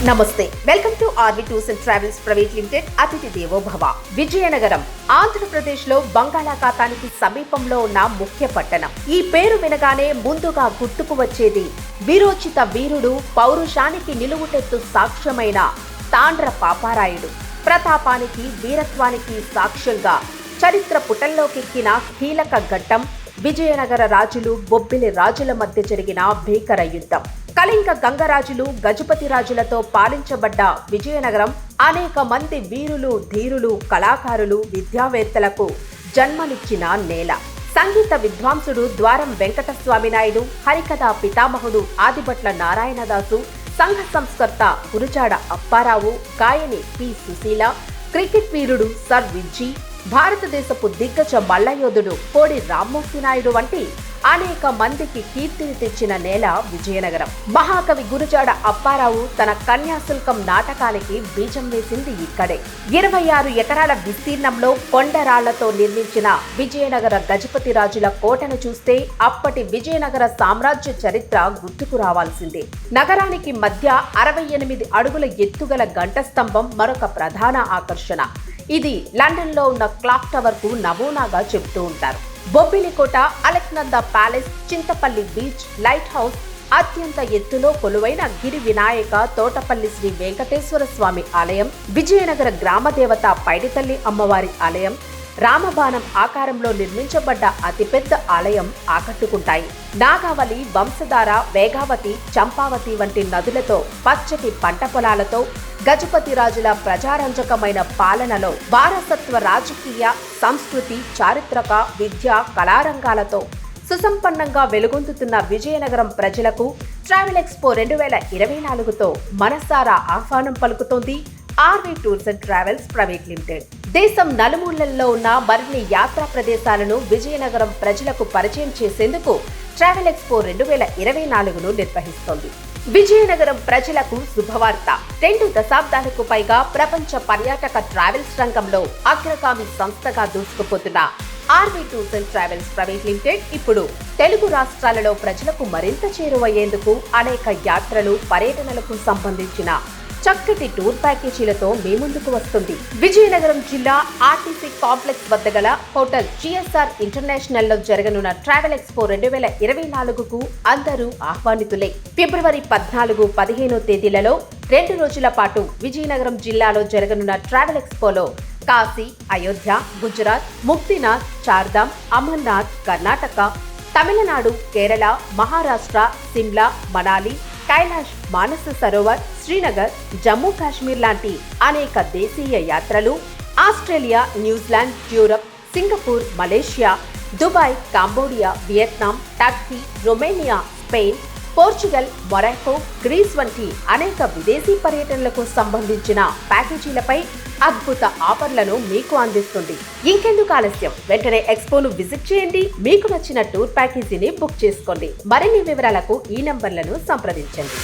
నమస్తే, welcome to RV tours and travels private limited. అతిథి దేవో భవ. విజయనగరం ఆంధ్రప్రదేశ్ లో బంగాళాఖాతానికి సమీపంలో ఉన్న ముఖ్య పట్టణం. ఈ పేరు వినగానే ముందుగా గుర్తుకు వచ్చేది వీరోచిత వీరుడు, పౌరుషానికి నిలువుటెత్తు సాక్ష్యమైన తాండ్ర పాపారాయుడు. ప్రతాపానికి, వీరత్వానికి సాక్ష్యంగా చరిత్ర పుటల్లోకెక్కిన కీలక ఘట్టం విజయనగర రాజులు, బొబ్బిలి రాజుల మధ్య జరిగిన భీకర యుద్ధం. కళింగ గంగరాజులు, గజపతి రాజులతో పాలించబడ్డ విజయనగరం అనేక మంది వీరులు, ధీరులు, కళాకారులు, విద్యావేత్తలకు జన్మనిచ్చిన నేల. సంగీత విద్వాంసుడు ద్వారం వెంకటస్వామి నాయుడు, హరికథా పితామహుడు ఆదిభట్ల నారాయణదాసు, సంఘ సంస్కర్త గురుజాడ అప్పారావు, గాయని పి సుశీల, క్రికెట్ వీరుడు సర్ విజ్జి, భారతదేశపు దిగ్గజ మల్లయోధుడు కోడి రామ్మూర్తి నాయుడు వంటి అనేక మందికి కీర్తిని తెచ్చిన నేల విజయనగరం. మహాకవి గురుజాడ అప్పారావు తన కన్యాశుల్కం నాటకానికి బీజం వేసింది ఇక్కడే. 26 ఎకరాల విస్తీర్ణంలో కొండరాళ్లతో నిర్మించిన విజయనగర గజపతి రాజుల కోటను చూస్తే అప్పటి విజయనగర సామ్రాజ్య చరిత్ర గుర్తుకు రావాల్సిందే. నగరానికి మధ్య 68 అడుగుల ఎత్తుగల గంట స్తంభం మరొక ప్రధాన ఆకర్షణ. ఇది లండన్ లో ఉన్న క్లాక్ టవర్ కు నమూనాగా చెబుతూ ఉంటారు. బొబ్బిలి కోట, Alaknanda palace, Chintapalli beach, lighthouse, అత్యంత ఎత్తులో కొలువైన గిరి వినాయక తోటపల్లి శ్రీ వెంకటేశ్వర స్వామి ఆలయం, విజయనగర గ్రామదేవత పైడితల్లి అమ్మవారి ఆలయం, రామబాణం ఆకారంలో నిర్మించబడ్డ అతిపెద్ద ఆలయం ఆకట్టుకుంటాయి. నాగావళి, వంశధార, వేగావతి, చంపావతి వంటి నదులతో, పచ్చటి పంట పొలాలతో, గజపతి రాజుల ప్రజారంజకమైన పాలనలో, వారసత్వ రాజకీయ, సంస్కృతి, చారిత్రక, విద్య, కళారంగాలతో సుసంపన్నంగా వెలుగొందుతున్న విజయనగరం ప్రజలకు ట్రావెల్ ఎక్స్పో 2024తో మనసారా ఆహ్వానం పలుకుతోంది RV tours and travels private limited. దేశం నలుమూలల్లో ఉన్న మరిన్ని యాత్రా ప్రదేశాలను విజయనగరం ప్రజలకు పరిచయం చేసేందుకు ట్రావెల్ ఎక్స్పో 2024ను నిర్వహిస్తోంది. విజయనగరం ప్రజలకు శుభవార్త. 2 దశాబ్దాలకు పైగా ప్రపంచ పర్యాటక ట్రావెల్స్ రంగంలో అగ్రగామి సంస్థగా దూసుకుపోతున్న RV tours and travels private limited ఇప్పుడు తెలుగు రాష్ట్రాలలో ప్రజలకు మరింత చేరువయ్యేందుకు అనేక యాత్రలు, పర్యటనలకు సంబంధించిన చక్కటి టూర్ ప్యాకేజీలతో మీ ముందుకు వస్తుంది. విజయనగరం జిల్లా ఆర్టీసీ కాంప్లెక్స్ వద్ద గల హోటల్ జిఎస్ఆర్ ఇంటర్నేషనల్ లో జరగనున్న ట్రావెల్ ఎక్స్పో 2024కు అందరూ ఆహ్వానితులే. ఫిబ్రవరి 14, 15 తేదీలలో 2 రోజుల పాటు విజయనగరం జిల్లాలో జరగనున్న ట్రావెల్ ఎక్స్పోలో కాశీ, అయోధ్య, గుజరాత్, ముక్తినాథ్, చార్ధామ్, అమర్నాథ్, కర్ణాటక, తమిళనాడు, కేరళ, మహారాష్ట్ర, సిమ్లా, మనాలి, కైలాష్, మానస సరోవర్, శ్రీనగర్, జమ్మూ కాశ్మీర్ లాంటి అనేక దేశీయ యాత్రలు, Australia, New Zealand, Europe, Singapore, Malaysia, Dubai, Cambodia, Vietnam, Turkey, Romania, Spain, Portugal, Morocco, Greece వంటి అనేక విదేశీ పర్యటనలకు సంబంధించిన ప్యాకేజీలపై అద్భుత ఆఫర్లను మీకు అందిస్తుంది. ఇంకెందుకు ఆలస్యం, వెంటనే ఎక్స్పోను విజిట్ చేయండి. మీకు నచ్చిన టూర్ ప్యాకేజీని బుక్ చేసుకోండి. మరిన్ని వివరాలకు ఈ నంబర్లను సంప్రదించండి.